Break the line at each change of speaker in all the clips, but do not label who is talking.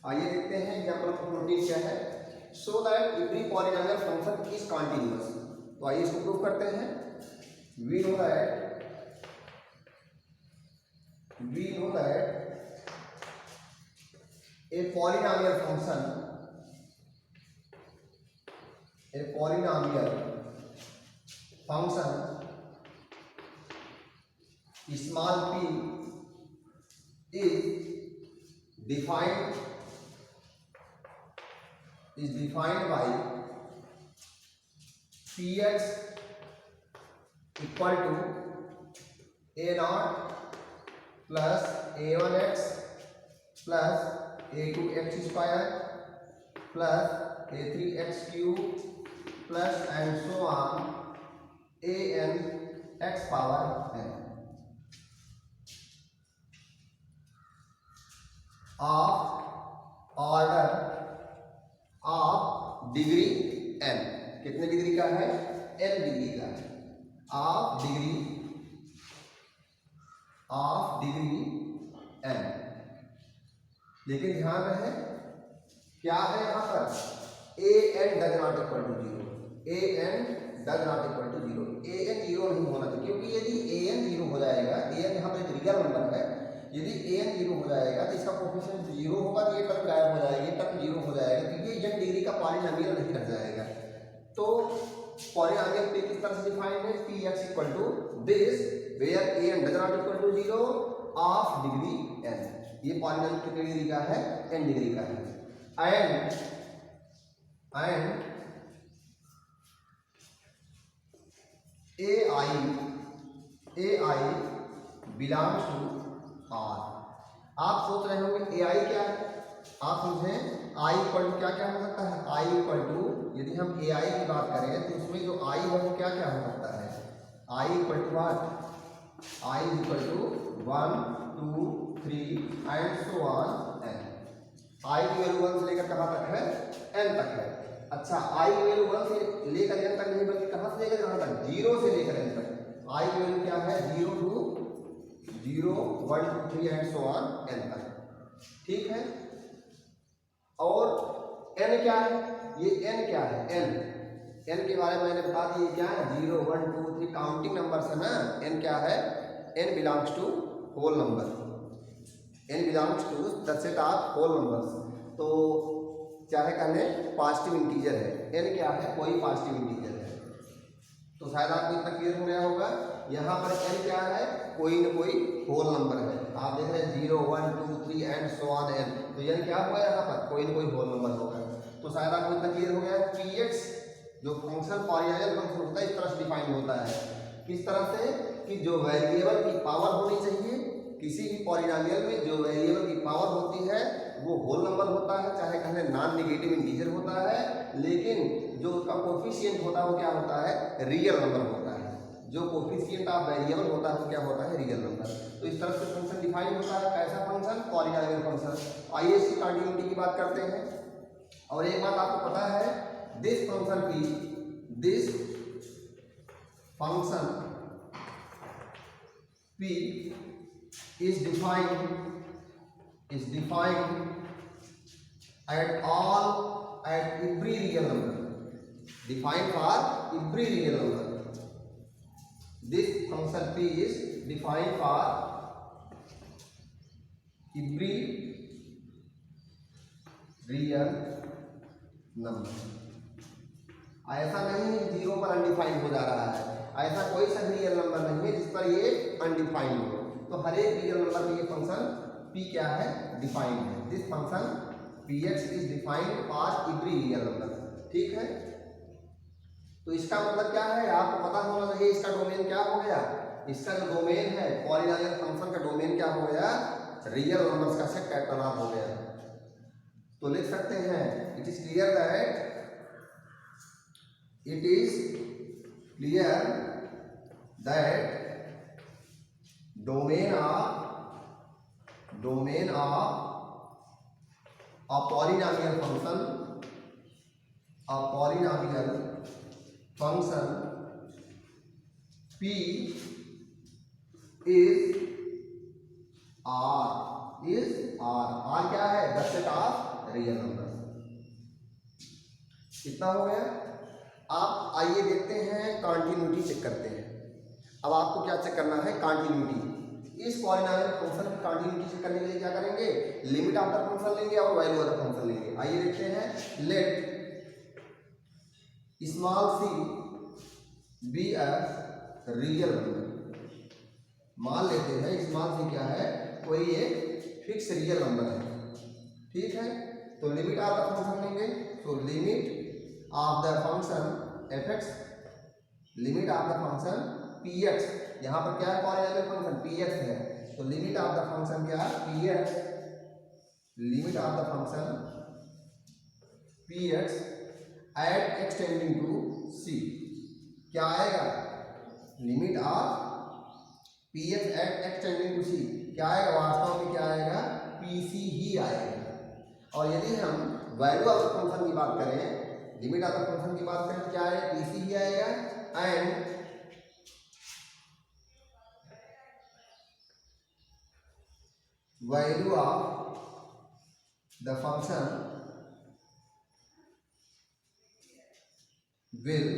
आइए देखते हैं एग्जाम्पल ऑफ प्रोटीन क्या है। So that every polynomial function is continuous. तो आइए इसको प्रूव करते हैं। We know that a polynomial function small p is defined by px equal to a naught plus a1x plus a2x square plus a3x cube plus and so on an x power n of order of degree n। कितने degree का है? n degree का है। Of degree n। लेकिन ध्यान रहे क्या है यहाँ पर, an does not equal to zero. an does not equal to zero. an zero नहीं होना चाहिए, क्योंकि यदि an जीरो हो जाएगा, an यहाँ पर एक रियल नंबर है, यदि an जीरो हो जाएगा तो इसका कोफिशिएंट जीरो होगा, तो ये टर्म गायब हो जाएगी, टर्म जीरो हो जाएगा, तो ये n डिग्री का पॉलिनोमियल नहीं रह जाएगा। तो पॉलिनोमियल पे किस तरह से डिफाइंड है? px equal to this where an does not equal to zero of degree n। ये पॉलिनोमियल कितने डिग्री का है? n डिग्री का है। And ai belongs to r। आप सोच रहे होंगे ai क्या है? आप समझें i इक्वल टू क्या क्या हो सकता है? i इक्वल टू, यदि हम ai की बात करें तो उसमें जो i है वो क्या क्या हो सकता है? i equal to what? i equal to 1 2 3 and so on n। i की वैल्यू 1 से लेकर कहाँ तक है? n तक है। अच्छा, i की वैल्यू 1 से लेकर n तक नहीं, बल्कि कहाँ से लेकर कहाँ तक? 0 से लेकर n तक। i की वैल्यू क्या है? 0 to 0 1 2 3 and so on n तक। ठीक है। और n क्या है? ये n क्या है? n के बारे में मैंने बता दी क्या है? 0 1 2 3 काउंटिंग नंबर्स है ना। n क्या है? n belongs to whole number. n belongs to the set of whole numbers. तो चाहे कहने पॉजिटिव इंटीजर है, n क्या है? कोई पॉजिटिव इंटीजर है। तो शायद आपको इतना क्लियर हो गया होगा। यहाँ पर n क्या है? कोई न कोई होल नंबर है। आप देख रहे हैं 0 1 2 3 एंड सो ऑन n। तो n क्या होगा? यहाँ पर कोई न कोई होल नंबर होगा। तो शायद आपको इतना क्लियर हो गया। px जो फंक्शन पॉलिनोमियल फंक्शन होता है इस तरह से डिफाइन होता है। किस तरह से? कि जो वेरिएबल की पावर होनी चाहिए, किसी भी पॉलिनोमियल में जो वेरिएबल की पावर होती है वो होल नंबर होता है, चाहे कहने नॉन नेगेटिव इंटीजर होता है, लेकिन जो उसका कोफिशिएंट होता है वो क्या होता है? रियल नंबर होता है। जो कोफिशिएंट ऑफ वेरिएबल होता है वो क्या होता है? Real number. तो इस तरह से फंक्शन डिफाइन होता है। कैसा फंक्शन? Polynomial function. आइए इसकी कंटिन्यूटी की बात करते हैं। और एक बात आपको पता है, this function p is defined at every real number, defined for every real number. This function p is defined for every real number। ऐसा नहीं है जीरो पर अनडिफाइंड हो जा रहा है, ऐसा कोई सा रियल नंबर नहीं है जिस पर ये अनडिफाइंड हो। तो हर एक रियल नंबर में ये फंक्शन p क्या है? डिफाइंड है। This function px is defined for every real number. ठीक है। तो इसका मतलब क्या है? आपको पता होना चाहिए इसका डोमेन क्या हो गया। इसका जो डोमेन है पॉलिनोमियल फंक्शन का डोमेन क्या हो गया? रियल नंबर्स का सेट कैटेगरी हो गया। तो लिख सकते हैं it is clear that domain of a polynomial function p is r is R क्या है? The set of real number. कितना हो गया? आप आइए देखते हैं, कंटिन्यूटी चेक करते हैं। अब आपको क्या चेक करना है? कंटिन्यूटी। इस पॉलिनोमियल फंक्शन की कंटिन्यूटी चेक करने के लिए क्या करेंगे? लिमिट ऑफ द फंक्शन लेंगे और वैल्यू ऑफ द फंक्शन लेंगे। आइए देखते हैं। Let small C be a real number. मान लेते हैं स्मॉल सी क्या है? कोई एक फिक्स रियल नंबर है, ठीक है। तो लिमिट ऑफ द फंक्शन लेंगे। तो limit of the function F x, limit of the function P x. यहाँ पर क्या है? पॉलिनोमियल फंक्शन पी एक्स है, तो लिमिट ऑफ द फंक्शन क्या है? P X, limit of the function P X at x tending to C. क्या आएगा? Limit of P X at x tending to C क्या आएगा? वास्तव में क्या आएगा? पी सी ही आएगा। और यदि हम वैल्यू ऑफ द फंक्शन की बात करें, लिमिट ऑफ द फंक्शन की बात करें तो क्या आएगा? पी सी ही आएगा। And value of the function will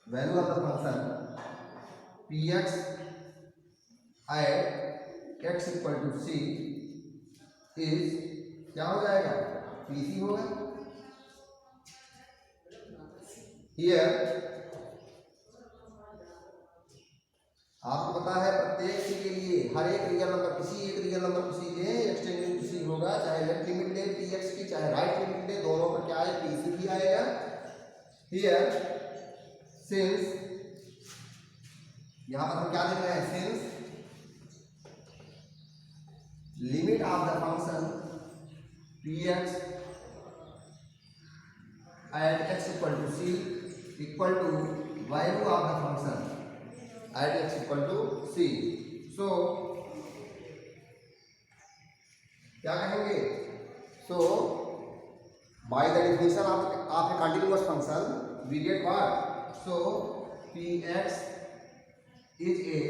value of the function px at x equal to c is क्या हो जाएगा? pc होगा। here आपको पता है प्रत्येक सी के लिए हर एक रियल नंबर, किसी एक रियल नंबर को सी ले, एक्सटेंडेड टू सी होगा, चाहे लेफ्ट लिमिट ले पी एक्स की, चाहे राइट लिमिट ले, दोनों पर क्या है? पी सी ही आएगा। हियर सिंस, यहां पर हम क्या देख रहे हैं? Since limit of the function P X at X equal to C equal to value of the function at x equal to c। so क्या कहेंगे? so by the definition of a continuous function we get what? so px is a,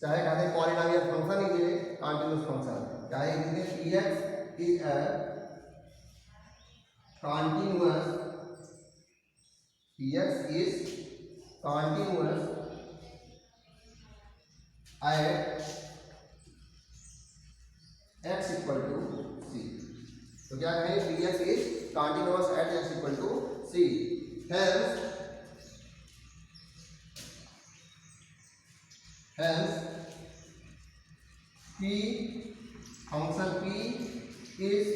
चाहे कहते हैं polynomial function is a continuous function, चाहे px is a continuous, px is continuous at x equal to c। तो क्या कहें? px is continuous at x equal to c। hence p function p is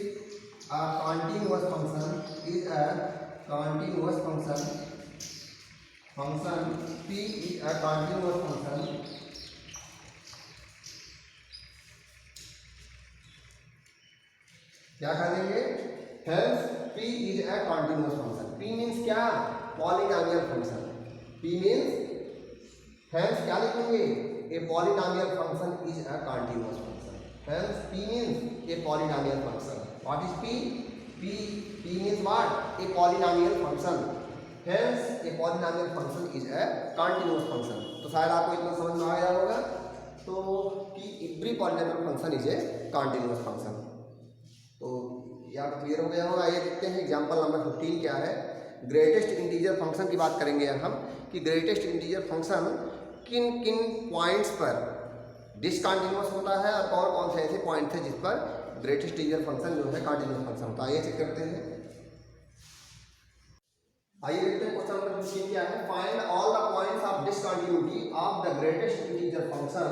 a continuous function, is a continuous function, function p is a continuous function क्या कर देंगे? hence p is a continuous function। p means क्या? Polynomial function. p means hence क्या लिखेंगे? a polynomial function is a continuous function। hence p means a polynomial function। what is p? p means what? A polynomial function। hence a polynomial function is a continuous function। तो शायद आपको इतना समझ में आ गया होगा तो कि every polynomial function is a continuous function। तो यहाँ पर क्लियर हो गया होगा। ये देखते हैं एग्जाम्पल नंबर 15 क्या है। ग्रेटेस्ट इंटीजर फंक्शन की बात करेंगे हम कि ग्रेटेस्ट इंटीजर फंक्शन किन किन पॉइंट्स पर डिसकंटिन्यूअस होता है और कौन से ऐसे पॉइंट थे जिस पर ग्रेटेस्ट इंटीजर फंक्शन जो है कंटिन्यूअस फंक्शन होता है। ये चेक करते हैं। आइए देखते हैं क्वेश्चन नंबर 15 क्या है। Find all the points of discontinuity of the greatest integer function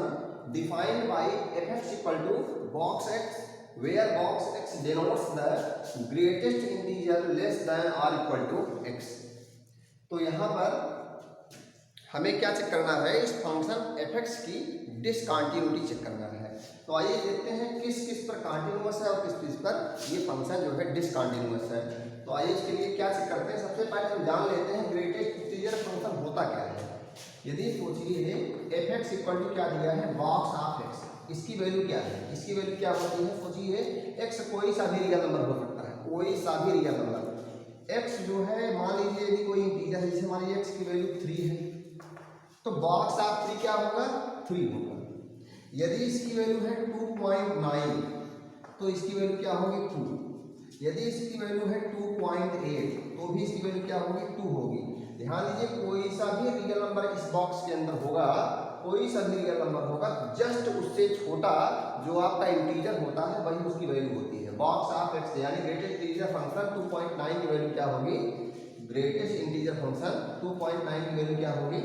defined by f(x) equal to box x where box x denotes the greatest integer less than or equal to x। तो यहाँ पर हमें क्या check करना है? इस function f(x) की discontinuity check करना है। तो आइए देखते हैं किस किस पर कंटिन्यूअस है और किस किस पर ये फंक्शन जो है डिसकंटिन्यूअस है। तो आइए इसके लिए क्या चेक करते हैं। सबसे पहले हम जान लेते हैं ग्रेटेस्ट इंटीजर फंक्शन होता क्या है। यदि सोचिए f(x) इक्वल टू क्या दिया है? बॉक्स ऑफ x, इसकी वैल्यू क्या है? इसकी वैल्यू क्या होती है? सोचिए x कोई सा भी रियल नंबर हो सकता है, कोई सा भी रियल नंबर। x जो है मान लीजिए यदि कोई इंटीजर है, जैसे मान लीजिए x की वैल्यू 3 है, तो बॉक्स ऑफ 3 क्या होगा? 3 होगा। यदि इसकी वैल्यू है 2.9 तो इसकी वैल्यू क्या होगी 2। यदि इसकी वैल्यू है 2.8 तो भी इसकी वैल्यू क्या होगी 2 होगी। ध्यान दीजिए कोई सा भी रियल नंबर इस बॉक्स के अंदर होगा, कोई सा भी रियल नंबर होगा, जस्ट उससे छोटा जो आपका इंटीजर होता है वही उसकी वैल्यू होती है। बॉक्स ऑफ एक्स यानी ग्रेटेस्ट इंटीजर फंक्शन 2.9 की वैल्यू क्या होगी, ग्रेटेस्ट इंटीजर फंक्शन 2.9 की वैल्यू क्या होगी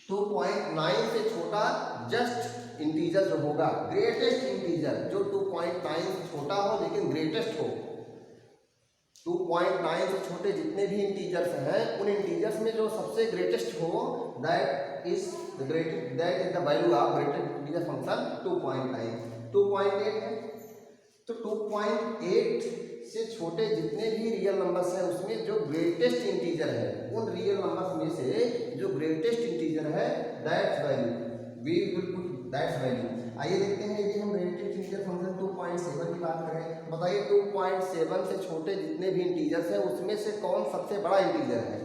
2.9 से छोटा जस्ट इंटीजर जो होगा, ग्रेटेस्ट इंटीजर जो 2.9 से छोटा हो लेकिन ग्रेटेस्ट हो। 2.9 से छोटे जितने भी इंटीजर्स हैं उन इंटीजर्स में जो सबसे ग्रेटेस्ट हो that is the value of greatest integer function 2.9। 2.8 है तो 2.8 से छोटे जितने भी रियल नंबर्स हैं उसमें जो ग्रेटेस्ट इंटीजर है, उन रियल नंबर्स में से जो ग्रेटेस्ट इंटीजर है that's value we will put that's value. आइए देखते हैं यदि हम ग्रेटेस्ट इंटीजर फंक्शन 2.7 की बात करें, बताइए 2.7 से छोटे जितने भी इंटीजर्स हैं उसमें से कौन सबसे बड़ा इंटीजर है।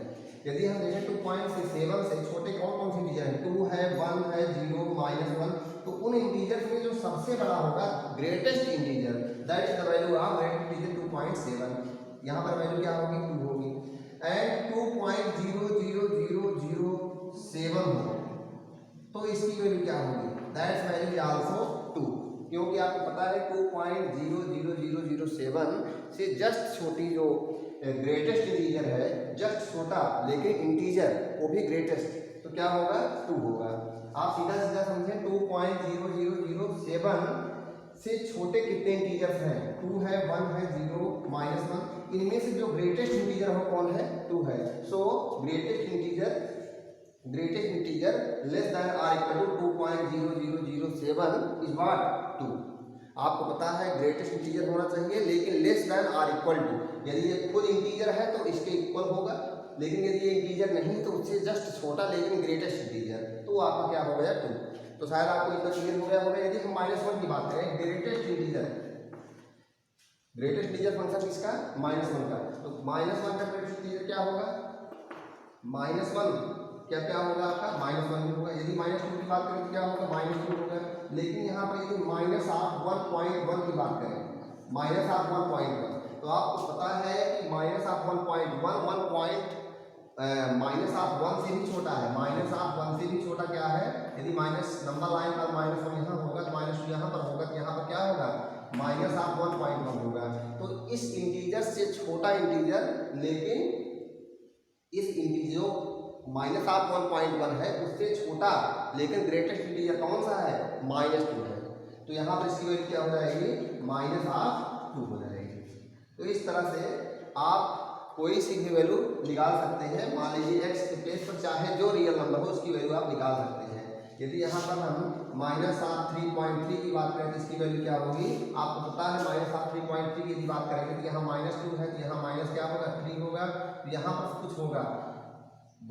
यदि हम देखें 2.7 से छोटे कौन कौन से इंटीजर हैं, 2 है, 1 है, 0, -1, तो उन इंटीजर में जो सबसे बड़ा होगा greatest integer that is the value of greatest integer 2.7। यहाँ पर वैल्यू क्या होगी 2 होगी। एंड 2.00007 हो तो इसकी वैल्यू क्या होगी, दैट्स वैल्यू इज आल्सो 2, क्योंकि आपको पता है 2.00007 से जस्ट छोटी जो ग्रेटेस्ट इंटीजर है, जस्ट छोटा लेकिन इंटीजर वो भी ग्रेटेस्ट, तो क्या होगा 2 होगा। आप सीधा सीधा समझें 2.0007 से छोटे कितने इंटीजर्स हैं, 2 है, 1 है, 0, -1, इनमें से जो ग्रेटेस्ट इंटीजर हो कौन है 2 है। So greatest integer less than or equal to 2.0007 is what 2। आपको पता है ग्रेटेस्ट इंटीजर होना चाहिए लेकिन less than or equal to, यदि ये खुद इंटीजर है तो इसके इक्वल होगा, लेकिन यदि ये इंटीजर नहीं तो उससे जस्ट छोटा लेकिन ग्रेटेस्ट इंटीजर, तो आपका क्या हो गया 2। तो शायद आपको इतना क्लियर हो गया होगा। यदि हम -1 की बात करें, ग्रेटेस्ट इंटीजर फंक्शन किसका -1 का, तो -1 का ग्रेटेस्ट इंटीजर क्या होगा -1 क्या होगा आपका -1 होगा। यदि -2 की बात करें तो क्या होगा -2 होगा। लेकिन यहाँ पर यदि -1.1 की बात करें, -1.1 तो आपको पता है कि -1.1 -1 से भी छोटा है, -1 से भी छोटा क्या है, यदि माइनस नंबर लाइन पर -1 यहाँ होगा तो -2 यहाँ पर होगा, तो यहाँ पर क्या होगा -1.1 होगा। तो इस इंटीजर से छोटा इंटीजर लेकिन इस इंटीजर -1.1 है उससे छोटा लेकिन ग्रेटेस्ट इंटीजर कौन सा है -2 है, तो यहाँ पर इसकी वैल्यू क्या हो जाएगी -2 हो जाएगी। तो इस तरह से आप कोई सी भी वैल्यू निकाल सकते हैं। मान लीजिए x के प्लेस पर चाहे जो रियल नंबर हो उसकी वैल्यू आप निकाल सकते हैं। यदि यहाँ पर हम -3.3 की बात करें तो इसकी वैल्यू क्या होगी, आपको पता है -3.3 की यदि बात करेंगे तो यहाँ -2 है तो यहाँ माइनस क्या होगा 3 होगा, तो यहाँ पर कुछ होगा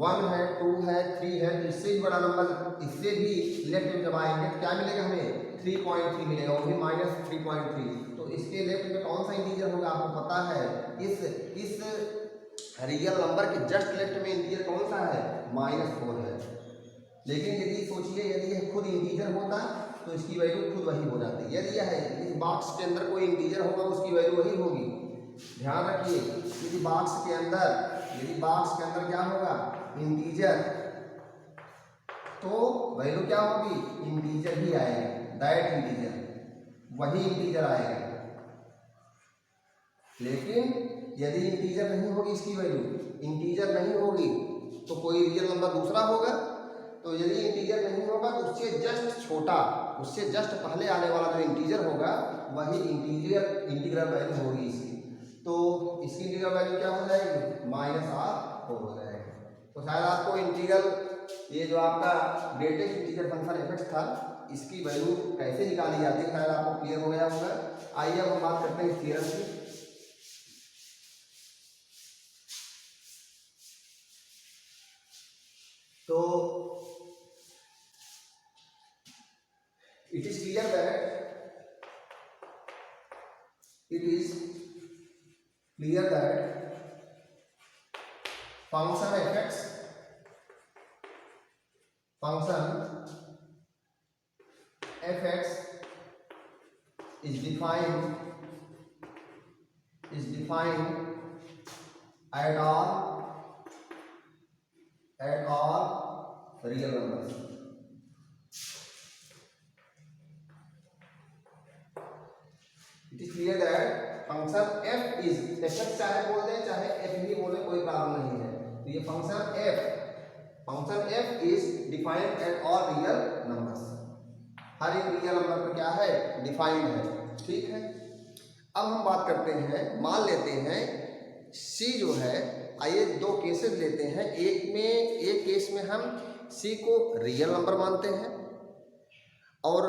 1 है, 2 है, 3 है, तो इससे भी बड़ा नंबर इससे भी लेफ्ट में जब आएंगे तो क्या मिलेगा हमें 3.3 मिलेगा, वो भी -3.3। तो इसके लेफ्ट में कौन सा इंटीजर होगा आपको पता है, इस रियल नंबर के जस्ट लेफ्ट में इंटीजर कौन सा है -4 है। लेकिन यदि सोचिए यदि यह खुद इंटीजर होता तो इसकी वैल्यू खुद वही हो जाती। यदि यह इस बॉक्स के अंदर कोई इंटीजर होगा उसकी वैल्यू वही होगी। ध्यान रखिए यदि बॉक्स के अंदर क्या होगा इंटीजर, तो वैल्यू क्या होगी इंटीजर ही आएगा, दैट इंटीजर वही इंटीजर आएगा। लेकिन यदि इंटीजर नहीं होगी इसकी वैल्यू इंटीजर नहीं होगी तो कोई रियल नंबर दूसरा होगा, तो यदि इंटीजर नहीं होगा तो उससे जस्ट छोटा, उससे जस्ट पहले आने वाला जो इंटीजर होगा वही इंटीग्रल वैल्यू होगी इसकी। तो इसकी इंटीग्रल वैल्यू क्या हो जाएगी -4 हो जाएगी। तो शायद आपको इंटीग्रल ये जो आपका ग्रेटेस्ट इंटीजर फंक्शन एफ था इसकी वैल्यू कैसे निकाली जाती है शायद आपको क्लियर हो गया होगा। आइए अब हम बात करते हैं थ्योरम की। तो it is clear that function fx is defined at all real numbers. It is clear that function f is fx चाहे बोल दें चाहे f ही बोले कोई प्रॉब्लम नहीं है। तो ये function f is defined at all real numbers, हर एक रियल नंबर पर क्या है डिफाइंड है। ठीक है, अब हम बात करते हैं, मान लेते हैं c जो है, आइए दो केसेस लेते हैं। एक केस में हम c को रियल नंबर मानते हैं, और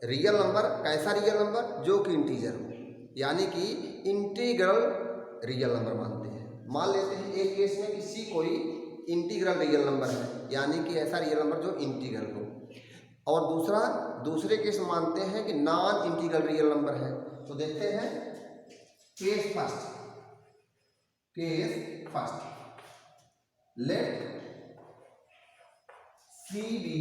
रियल नंबर कैसा रियल नंबर जो कि इंटीजर हो, यानी कि इंटीग्रल रियल नंबर मानते हैं। मान लेते हैं एक केस में कि c कोई इंटीग्रल रियल नंबर है, यानी कि ऐसा रियल नंबर जो इंटीग्रल हो, और दूसरे केस मानते हैं कि नॉन इंटीग्रल रियल नंबर है। तो देखते हैं case first let c be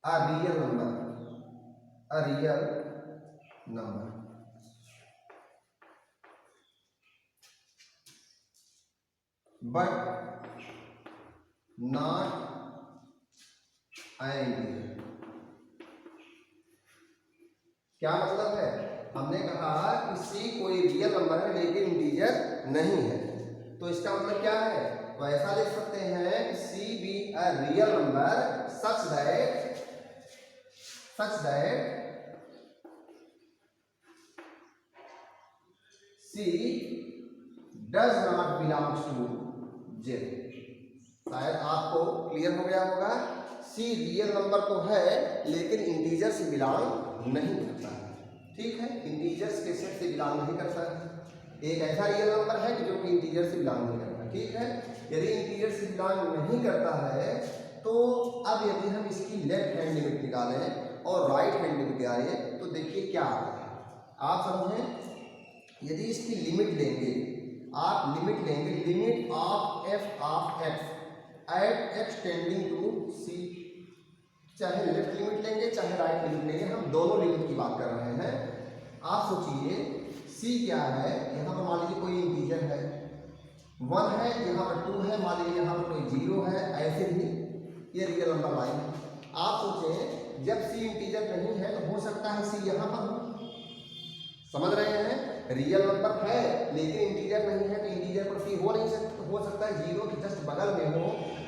a real number but not an integer। क्या मतलब है, हमने कहा कि c कोई रियल नंबर है लेकिन इंटीजर नहीं है। तो इसका मतलब क्या है, तो ऐसा लिख सकते हैं कि c be a real number such that c does not belongs to z। शायद आपको क्लियर हो गया होगा, c रियल नंबर तो है लेकिन इंटीजर से बिलोंग नहीं करता है। ठीक है, इंटीजर्स के सेट से बिलोंग नहीं करता है। एक ऐसा रियल नंबर है कि जो कि इंटीजर से बिलोंग नहीं करता। ठीक है, यदि इंटीजर से बिलोंग नहीं करता है तो अब यदि हम इसकी लेफ्ट हैंड लिमिट निकालें और राइट हैंड लिमिट निकालें तो देखिए क्या आता है। आप समझें, यदि इसकी लिमिट लेंगे, limit of f of x at x tending to c, चाहे लेफ्ट लिमिट लेंगे चाहे राइट लिमिट लेंगे, हम दोनों लिमिट की बात कर रहे हैं। आप सोचिए c क्या है, यहाँ पर मान लीजिए कोई इंटीजर है 1 है, यहाँ पर 2 है, मान लीजिए यहाँ पर कोई 0 है, ऐसे ही ये रियल नंबर लाइन है। आप सोचें जब c इंटीजर नहीं है तो हो सकता है c यहाँ पर हो, समझ रहे हैं, रियल नंबर है लेकिन इंटीजर नहीं है, तो इंटीजर पर c हो नहीं सकता, हो सकता है 0 के जस्ट बगल में हो,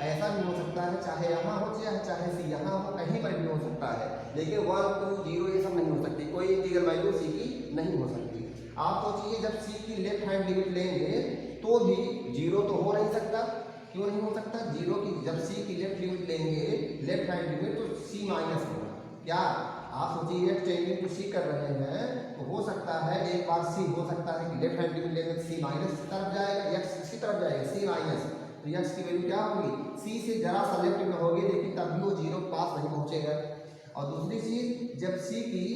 ऐसा भी हो सकता है, चाहे यहाँ हो चाहे c यहाँ हो, कहीं पर भी हो सकता है, लेकिन 1 2 0 ये सब नहीं हो सकती, कोई इंटीग्रल वैल्यू c की नहीं हो सकती। आप सोचिए जब c की लेफ्ट हैंड लिमिट लेंगे तो भी 0 तो हो नहीं सकता, क्यों नहीं हो सकता, 0 की जब c की लेफ्ट लिमिट लेंगे, लेफ्ट हैंड लिमिट, तो c माइनस होगा। क्या आप सोचिए x टेंडिंग टू c कर रहे हैं तो हो सकता है एक बार c हो सकता है कि लेफ्ट हैंड लिमिट लेंगे तो c माइनस की तरफ जाएगा, x इसी तरफ जाएगा c माइनस, तो x की वैल्यू क्या होगी, c से जरा सा लेफ्ट में होगी लेकिन तब भी वो 0 के पास नहीं पहुंचेगा। और दूसरी चीज, जब c की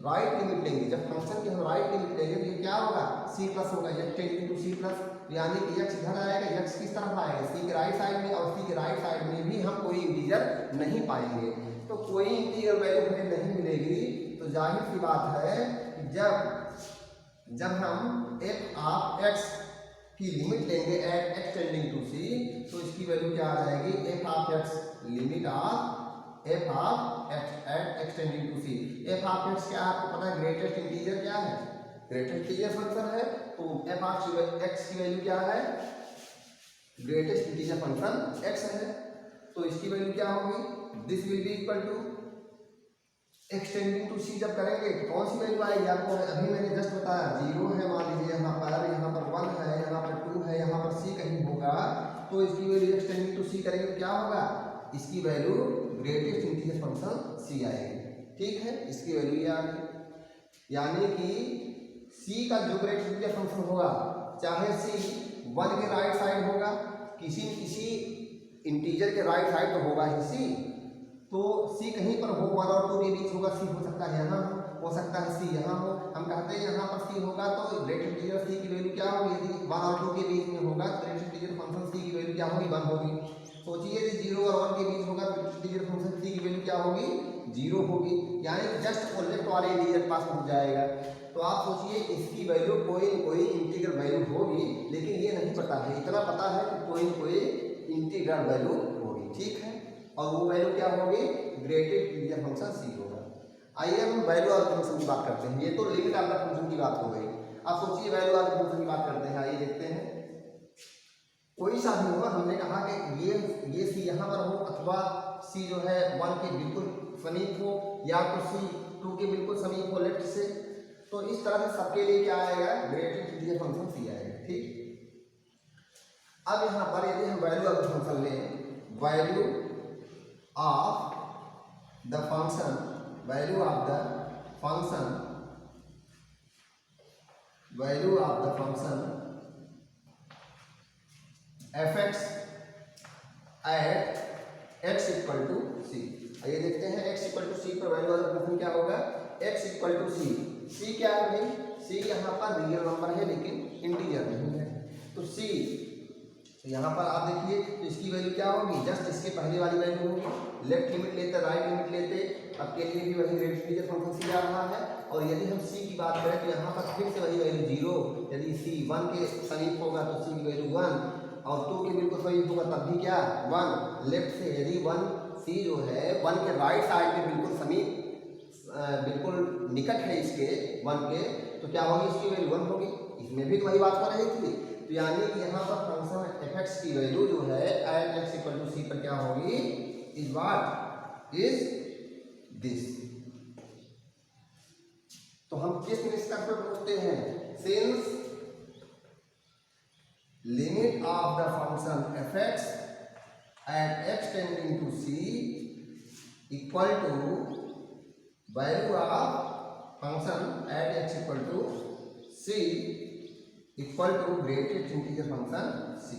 राइट लिमिट लेंगे, जब फंक्शन की हम राइट लिमिट लेंगे तो ये क्या होगा, c प्लस होगा, x tending to c plus, यानी कि x इधर आएगा, x किस तरफ आएगा, c के राइट साइड में, और c के राइट साइड में भी हम कोई इंटीजर नहीं पाएंगे। तो कोई इंटीग्रल वैल्यू हमें नहीं मिलेगी, तो जाहिर सी बात है जब हम f ऑफ x की लिमिट लेंगे at x tending to c, तो इसकी वैल्यू क्या आ जाएगी, f of x limit of f of x at x tending to c। f of x क्या है आपको पता है, ग्रेटेस्ट इंटीजर क्या है, ग्रेटेस्ट इंटीजर फंक्शन है, तो f ऑफ x की वैल्यू क्या है, ग्रेटेस्ट इंटीजर फंक्शन x है, तो इसकी वैल्यू क्या होगी, this will be equal to x tending to c। जब करेंगे तो कौन सी वैल्यू आएगी, आपको अभी मैंने जस्ट बताया 0 है, मान लीजिए यहाँ पर 1 है, यहाँ पर 2 है, यहाँ पर c कहीं होगा, तो इसकी value x tending to c करेंगे तो क्या होगा, इसकी value greatest integer function c आएगी। ठीक है, इसकी वैल्यू ये आ गई, यानी कि c का जो ग्रेटेस्ट इंटीजर फंक्शन होगा, चाहे c 1 के राइट साइड होगा, किसी इंटीजर के राइट साइड तो होगा ही c, तो c कहीं पर हो, 1 और 2 के बीच होगा, c हो सकता है यहाँ हो सकता है c यहाँ हो, हम कहते हैं यहाँ पर c होगा तो ग्रेटेस्ट इंटीजर c की वैल्यू क्या होगी, यदि 1 और 2 के बीच में होगा तो ग्रेटेस्ट इंटीजर फंक्शन c की वैल्यू क्या होगी, 1 होगी। सोचिए यदि 0 और 1 के बीच होगा तो इंटीजर फंक्शन c की वैल्यू क्या होगी, 0 होगी, यानी जस्ट वो लेफ्ट वाले इंटीजर के पास पहुंच जाएगा। तो आप सोचिए इसकी वैल्यू कोई न कोई इंटीग्रल वैल्यू होगी, लेकिन ये नहीं पता है, इतना पता है कि कोई न कोई इंटीग्रल वैल्यू होगी, ठीक है। और वो वैल्यू क्या होगी, ग्रेटेड इंटीजर फंक्शन c होगा। आइए हम वैल्यू ऑफ फंक्शन की बात करते हैं, ये तो लिमिट ऑफ फंक्शन की बात हो गई। अब सोचिए वैल्यू ऑफ फंक्शन की बात करते हैं। आइए देखते हैं, कोई सा भी होगा, हमने कहा कि ये c यहाँ पर हो अथवा c जो है 1 के बिल्कुल समीप हो या तो c 2 के बिल्कुल समीप हो लेफ्ट से, तो इस तरह से सबके लिए क्या आएगा, ग्रेटेड इंटीजर फंक्शन c आएगा, ठीक। अब यहाँ पर यदि हम वैल्यू ऑफ फंक्शन लें, value of the function, value of the function, value of the function f(x) at x equal to c। आइए देखते हैं x इक्वल टू c पर वैल्यू ऑफ द फंक्शन क्या होगा, x equal to c। c क्या है भाई, c यहाँ पर रियल नंबर है लेकिन इंटीजर नहीं है, तो c यहाँ पर आप देखिए तो इसकी वैल्यू क्या होगी, जस्ट इसके पहले वाली वैल्यू होगी। लेफ्ट लिमिट लेते राइट लिमिट लेते, अब के लिए भी वही ग्रेटेड इंटीजर फंक्शन c आ रहा है। और यदि हम c की बात करें तो यहाँ पर फिर से वही वैल्यू 0, यदि c 1 के समीप होगा तो c की वैल्यू 1, और 2 के बिल्कुल समीप होगा तब भी क्या 1। लेफ्ट से यदि 1 c जो है 1 के राइट साइड में बिल्कुल समीप बिल्कुल निकट है इसके 1 के, तो क्या होगी, इसकी वैल्यू 1 होगी। इसमें भी तो वही बात हो रही थी, तो यानी कि यहाँ पर फंक्शन f(x) की वैल्यू जो है at x equal to c पर क्या होगी, इज व्हाट, इज दिस। तो हम किस निष्कर्ष पर पहुंचते हैं, since limit of the function f(x) at x tending to c equal to value of function at x equal to c equal to greatest integer function c।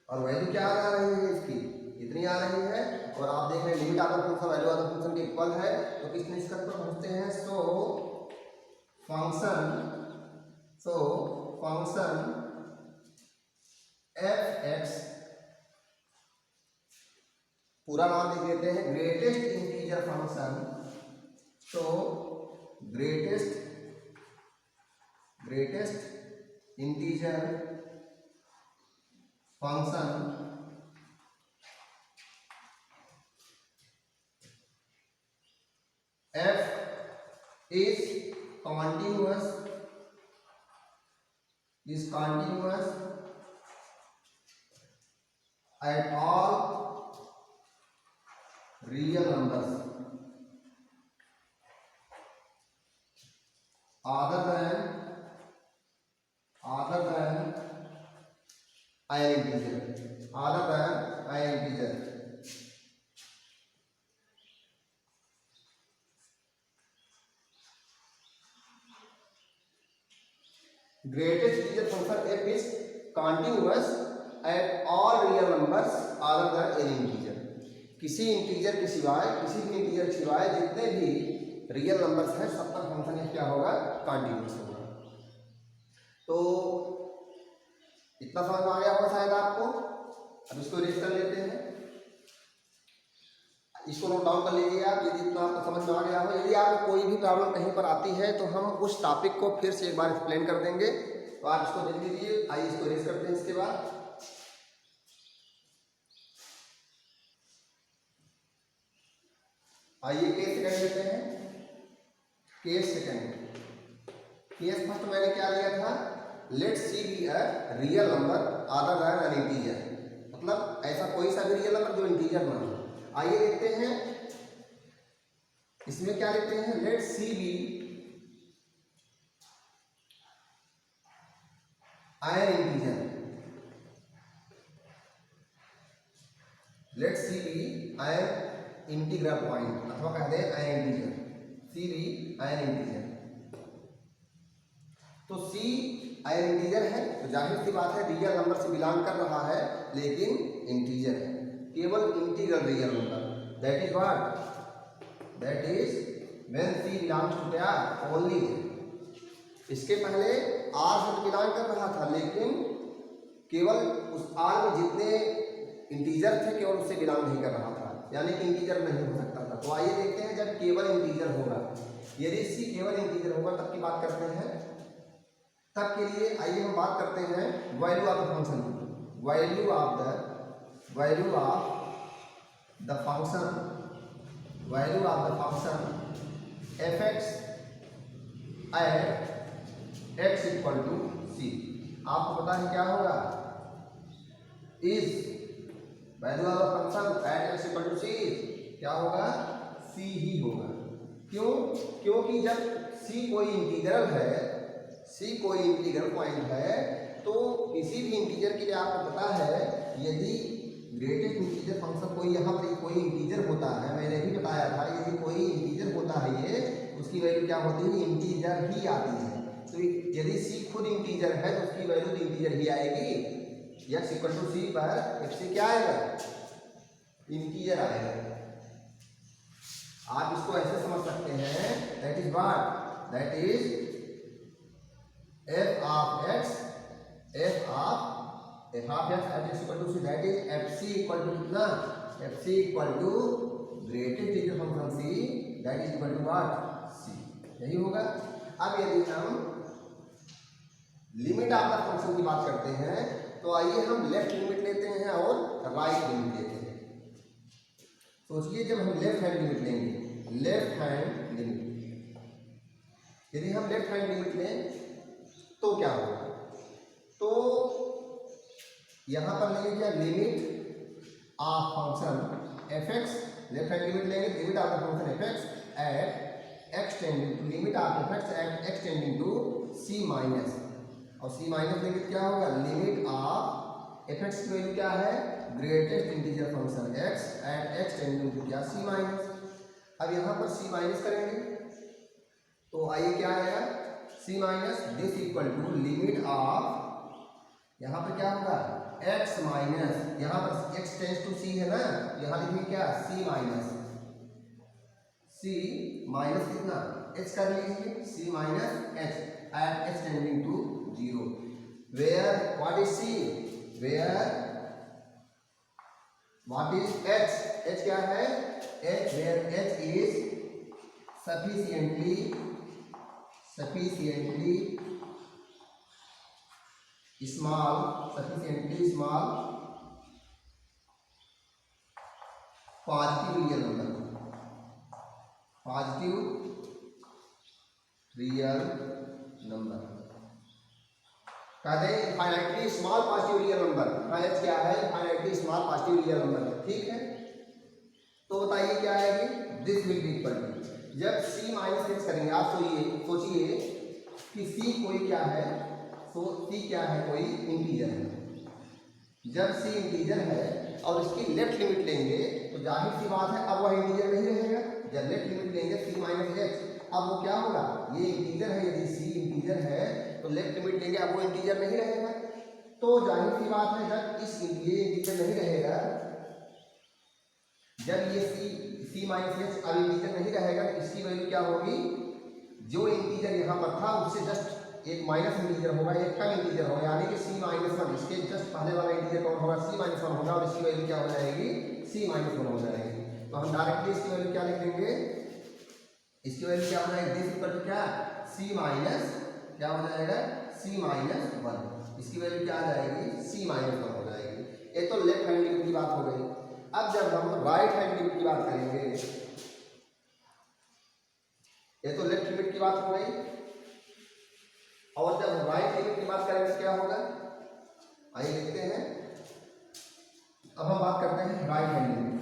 और value क्या आ रही है इसकी, इतनी आ रही है, और आप देख रहे हैं limit of the function value of the function के इक्वल है, तो किस निष्कर्ष पर पहुंचते हैं, सो फंक्शन f(x) पूरा नाम लिख देते हैं, ग्रेटेस्ट इंटीजर फंक्शन, तो greatest integer function f is continuous at all real numbers other than an integer, greatest integer function f is continuous at all real numbers other than any integer। किसी integer के सिवाय, किसी भी integer के सिवाय जितने भी रियल नंबर्स हैं सब पर फंक्शन f क्या होगा, कंटिन्यूअस होगा। तो इतना समझ में आ गया होगा शायद आपको। अब इसको इरेज कर लेते हैं, इसको नोट डाउन कर लीजिए आप, यदि इतना आपको समझ में आ गया हो। यदि आपको कोई भी प्रॉब्लम कहीं पर आती है तो हम उस टॉपिक को फिर से एक बार एक्सप्लेन कर देंगे, तो आप इसको देख लीजिए। आइए इसको इरेज करते हैं। इसके बाद आइए केस सेकंड लेते हैं। केस सेकंड, केस फर्स्ट मैंने क्या लिया था, let c be a real number other than an integer, मतलब ऐसा कोई सा भी रियल नंबर जो इंटीजर ना हो। आइए देखते हैं इसमें क्या लिखते हैं, let c be an integer, let c be an integral point, अथवा कह दें an integer, c be an integer. तो सी एन इंटीजर है तो जाहिर सी बात है रियल नंबर से बिलोंग कर रहा है, लेकिन इंटीजर है, केवल integral real number. That is what, that is when c belongs to क्या, ओनली। इसके पहले आर से बिलोंग कर रहा था, लेकिन केवल उस आर में जितने इंटीजर थे केवल उससे बिलोंग नहीं कर रहा था, यानी कि इंटीजर नहीं हो सकता था। तो आइए देखते हैं जब केवल इंटीजर होगा, यदि सी केवल इंटीजर होगा तब की बात करते हैं। तब के लिए आइए हम बात करते हैं value of the function, value of the function F X at X equal to C. आपको पता है क्या होगा, is value of the function at X equal to C क्या होगा, सी ही होगा। क्यों? क्योंकि जब सी कोई इंटीग्रल है, सी कोई इंटीग्रल पॉइंट है, तो किसी भी इंटीजर के लिए आपको पता है यदि ग्रेटेस्ट इंटीजर फंक्शन कोई यहाँ पर कोई इंटीजर होता है, मैंने भी बताया था यदि कोई इंटीजर होता है ये, उसकी वैल्यू क्या होती है, इंटीजर ही आती है। तो यदि सी खुद इंटीजर है तो उसकी वैल्यू तो इंटीजर ही आएगी। एक्स इक्वल टू सी पर एक्स से क्या आएगा, इंटीजर आएगा। आप इसको ऐसे समझ सकते हैं, that is what, that is F of x at X equal to C, that is F C equal to कितना, F C equal to greatest integer function C, that is equal to what, C. यही होगा। अब यदि हम limit of the function की बात करते हैं तो आइए हम लेफ्ट लिमिट लेते हैं और राइट लिमिट लेते हैं। सोचिए जब हम लेफ्ट हैंड लिमिट लेंगे, लेफ्ट हैंड लिमिट, यदि हम लेफ्ट हैंड लिमिट लें तो क्या होगा, तो यहां पर लेंगे क्या, limit of function F X, left hand limit लेंगे, limit of the function F X at x tending to, limit of F X at x tending to C minus, और सी माइनस लेंगे क्या होगा, लिमिट ऑफ एफ एक्स की value क्या है, greatest integer function x at x tending to क्या, C minus. अब यहाँ पर सी माइनस करेंगे तो आइए क्या आएगा, C minus this equal to limit of, यहाँ पर क्या होगा, एक्स माइनस, यहाँ पर एक्स टेंस टू सी है ना, यहाँ लिखेंगे क्या, सी माइनस, सी माइनस कितना, एक्स कर लीजिए, C minus X at x tending to 0, where what is C, where what is H, H क्या है, H where H is sufficiently small positive real number, कहते हैं infinitely small positive real number, h क्या है, infinitely small positive real number, ठीक है। तो बताइए क्या आएगी, this will be equal to, जब c माइनस एक्स करेंगे, आप सोचिए कि c कोई क्या है, तो c क्या है, कोई इंटीजर है। जब c इंटीजर है और इसकी लेफ्ट लिमिट लेंगे तो जाहिर सी बात है अब वह इंटीजर नहीं रहेगा। जब लेफ्ट लिमिट लेंगे c माइनस एक्स, अब वो क्या होगा, ये इंटीजर है, यदि c इंटीजर है तो लेफ्ट लिमिट लेंगे, अब वो इंटीजर नहीं रहेगा। तो जाहिर सी बात है जब ये इंटीजर नहीं रहेगा, जब ये c माइनस एक्स अब इंटीजर नहीं रहेगा तो इसकी वैल्यू क्या होगी, जो इंटीजर यहाँ पर था उससे जस्ट एक माइनस इंटीजर होगा, एक कम इंटीजर होगा, यानी कि c माइनस वन, इसके जस्ट पहले वाला इंटीजर कौन होगा, c माइनस वन होगा, और इसकी वैल्यू क्या हो जाएगी, c माइनस वन हो जाएगी। तो हम डायरेक्टली इसकी वैल्यू क्या लिख देंगे, इसकी वैल्यू क्या हो जाएगी, दिस इक्वल टू क्या, c माइनस क्या हो जाएगा, c माइनस वन, इसकी वैल्यू क्या आ जाएगी, c माइनस वन हो जाएगी। ये तो लेफ्ट हैंड लिमिट की बात हो गई। अब जब हम राइट हैंड लिमिट की बात करेंगे, ये तो लेफ्ट लिमिट की बात हो गई, और जब राइट लिमिट की बात करेंगे क्या होगा, आइए देखते हैं। अब हम बात करते हैं राइट हैंड लिमिट।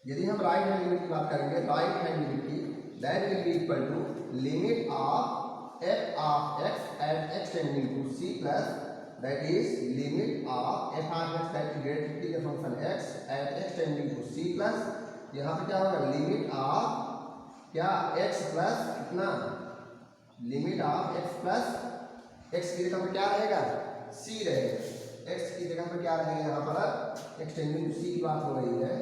यदि हम राइट हैंड लिमिट की बात करेंगे, राइट हैंड लिमिट की, that will be equal to limit of f of x at x tending to c plus, that is limit of f of x that is greater than the function x at x tending to c plus, यहाँ पे क्या होगा, limit of क्या, x plus कितना, limit of x plus, x की जगह पर क्या रहेगा, सी रहेगा, एक्स की जगह पर क्या रहेगा, यहाँ पर एक्स टेंडिंग टू सी की बात हो रही है,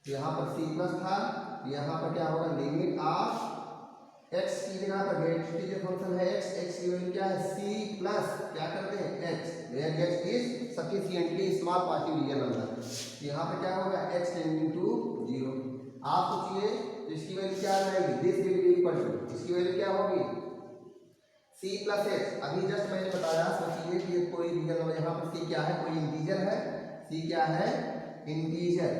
तो यहाँ पर सी प्लस था, यहाँ पर क्या होगा, लिमिट ऑफ x की जगह पर ग्रेटेस्ट इंटीजर फंक्शन है x की वैल्यू क्या है c प्लस क्या करते हैं x, where x is sufficiently small positive real number. यहाँ पे क्या होगा x टेंडिंग टू 0। आप सोचिए इसकी वैल्यू क्या रहेगी, this will be equal to, इसकी वैल्यू क्या होगी c प्लस x। अभी जस्ट मैंने बताया, सोचिए कि कोई रियल नंबर, यहाँ पर c क्या है, कोई इंटीजर है, c क्या है इंटीजर,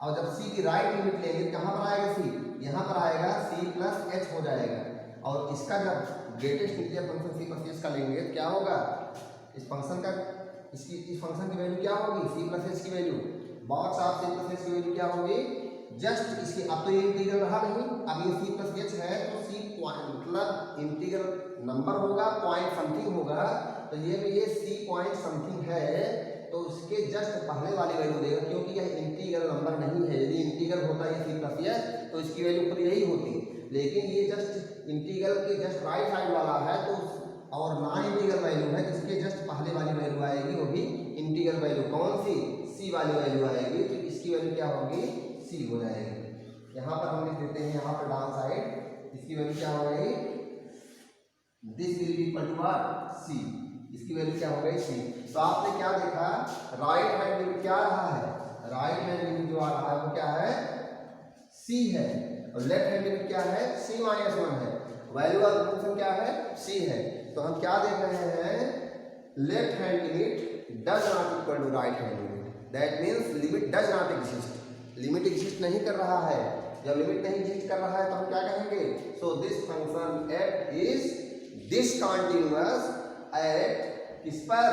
और जब c की राइट लिमिट लेंगे कहाँ पर आएगा c, यहाँ पर आएगा c प्लस h हो जाएगा। और इसका जब greatest integer function c plus h का लेंगे तो क्या होगा, इस फंक्शन का इस फंक्शन की वैल्यू क्या होगी, c प्लस h की value, box of c plus h की वैल्यू क्या होगी, जस्ट इसकी, अब तो ये इंटीग्रल रहा नहीं, अब ये c प्लस h है तो c मतलब इंटीग्रल नंबर होगा, पॉइंट समथिंग होगा, तो ये c पॉइंट समथिंग है तो उसके जस्ट पहले वाली वैल्यू देगा, क्योंकि यह इंटीग्रल नंबर नहीं है। यदि इंटीग्रल होता है c प्लस h तो इसकी वैल्यू खुद यही होती, लेकिन ये जस्ट इंटीग्रल के जस्ट राइट साइड वाला है तो, और नॉन इंटीग्रल वैल्यू है जिसके जस्ट पहले वाली वैल्यू आएगी वो भी इंटीग्रल वैल्यू, कौन सी, c वाली वैल्यू आएगी, तो इसकी वैल्यू क्या होगी, c हो जाएगी। यहाँ पर हम लिख देते हैं, यहाँ पर डाउन साइड इसकी वैल्यू क्या हो गई, this will be equal to what, c, इसकी वैल्यू क्या हो गई c। तो आपने क्या देखा, राइट हैंड लिमिट क्या रहा है, राइट हैंड लिमिट जो आ रहा है वो क्या है c है, और लेफ्ट हैंड लिमिट क्या है c माइनस 1 है, वैल्यू ऑफ फंक्शन क्या है c है। तो हम क्या देख रहे हैं, left hand limit does not equal to right hand limit, that means limit does not exist, limit exist नहीं कर रहा है। जब लिमिट नहीं एग्जिस्ट कर रहा है तो हम क्या कहेंगे, so this function f is discontinuous at, किस पर,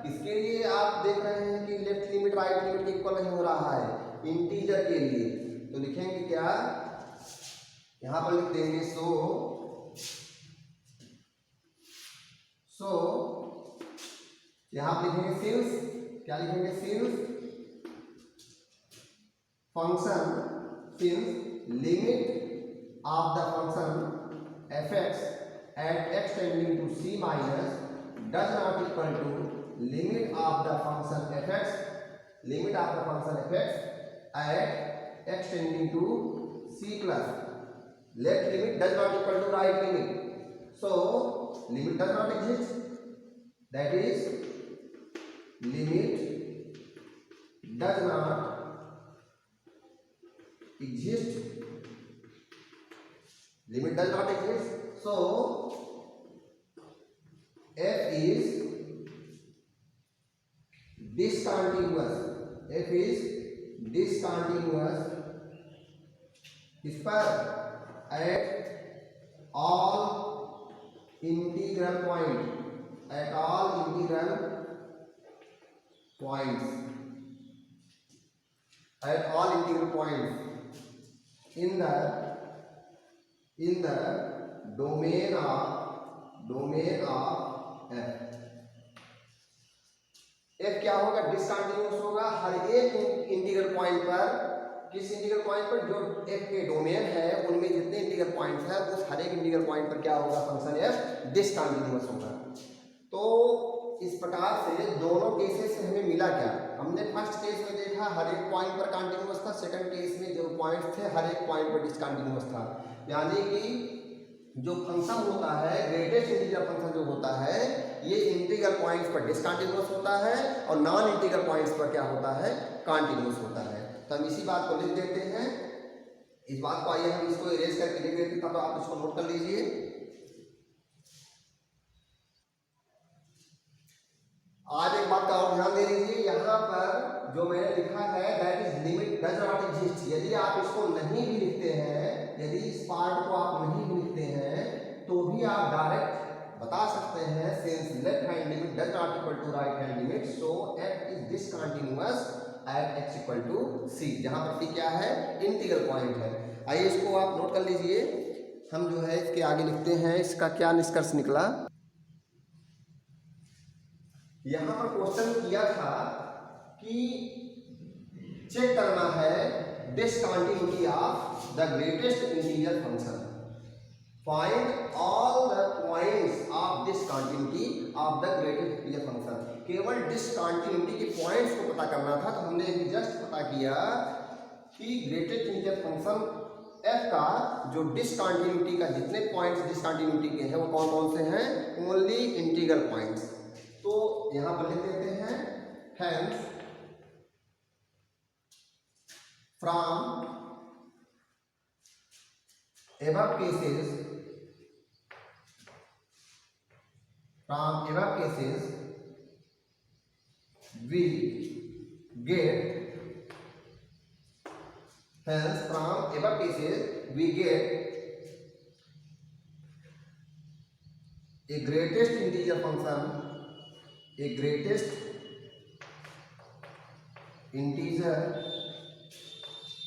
किसके लिए आप देख रहे हैं कि left limit right limit equal नहीं हो रहा है, इंटीजर के लिए। तो लिखेंगे क्या, यहां पर लिख देंगे सो यहां पर लिखेंगे सिंस, क्या लिखेंगे, since function, since limit of the function fx at x tending to c minus does not equal to limit of the function fx, limit of the function fx at x tending to c plus, left limit does not equal to right limit, so limit does not exist, that is limit does not exist, limit does not exist, so f is discontinuous, f is discontinuous इस पर at all integral point, at all integral points, at all integral points in the domain of f। f क्या होगा, discontinuous होगा हर एक integral point पर, किस integral point पर, जो f के डोमेन है उनमें जितने इंटीग्रल पॉइंट्स हैं उस हर एक इंटीग्रल पॉइंट पर क्या होगा, फंक्शन f डिसकंटिन्यूअस होगा। तो इस प्रकार से दोनों केसेस से हमें मिला क्या, हमने फर्स्ट केस में देखा हर एक पॉइंट पर कंटिन्यूअस था, सेकंड केस में जो पॉइंट्स थे हर एक पॉइंट पर डिसकंटिन्यूअस था, यानी कि जो फंक्शन होता है, ग्रेटेस्ट इंटीजर फंक्शन जो होता है, ये इंटीग्रल पॉइंट्स पर डिसकंटिन्यूअस होता है और नॉन इंटीग्रल पॉइंट्स पर क्या होता है, कंटिन्यूअस होता है। तो हम इसी बात को लिख देते हैं, इस बात को आइए हम इसको इरेज करके लिख देते हैं, तो आप इसको नोट कर लीजिए। आज एक बात का और ध्यान दे लीजिए, यहाँ पर जो मैंने लिखा है that is limit does not exist, यदि आप इसको नहीं भी लिखते हैं, यदि इस पार्ट को आप नहीं भी लिखते हैं तो भी आप डायरेक्ट बता सकते हैं, since left hand limit does not equal to right hand limit, so f is discontinuous at x equal to c, जहां पर c क्या है, इंटीग्रल पॉइंट है। आइए इसको आप नोट कर लीजिए, हम जो है इसके आगे लिखते हैं, इसका क्या निष्कर्ष निकला। यहां पर क्वेश्चन किया था कि चेक करना है discontinuity of the greatest integer function, find all the points of discontinuity of the greatest integer function. केवल डिसकंटिन्यूटी के पॉइंट्स को पता करना था, तो हमने जस्ट पता किया कि ग्रेटेस्ट इंटीजर फंक्शन एफ का जो डिसकंटिन्यूटी का जितने पॉइंट्स डिसकंटिन्यूटी के हैं वो कौन कौन से हैं, ओनली इंटीग्रल पॉइंट्स। तो यहां पर लिख देते हैं hence from above cases we get, hence from above cases we get a greatest integer function, a greatest integer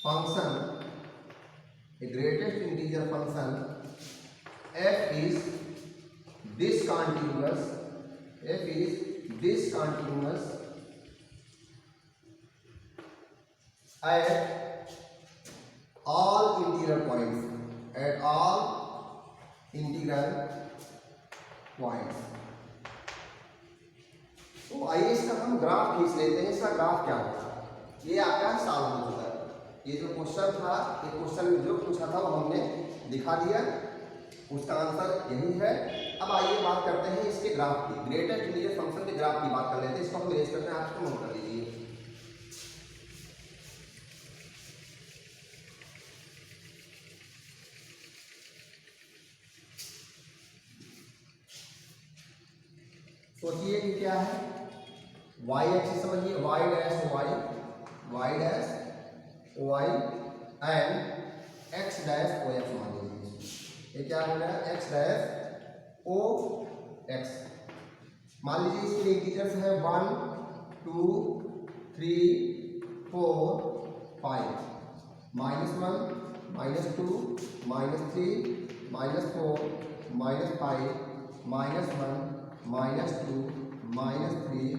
function, a greatest integer function f is discontinuous, f is discontinuous at all integral points, at all integral points। तो आइए इसका हम graph खींच लेते हैं। इसका graph क्या होगा, ये आपका सॉल्व हो चुका है। ये जो क्वेश्चन था, ये क्वेश्चन में जो पूछा था वो हमने दिखा दिया, उसका आंसर यही है। अब आइए बात करते हैं इसके ग्राफ की, ग्रेटेस्ट इंटीजर फंक्शन के ग्राफ की बात कर लेते हैं। इसको हम इरेज करते हैं, आप इसको नोट कर लीजिए। सोचिए कि क्या है, y एक्सिस समझिए, y dash y and x dash o x मान लीजिए। ये क्या हो गया, x डैश o x। मान लीजिए इसके इंटीजर्स है 1 2 3 4 5, -1 -2 -3 -4 -5 -1 -2 -3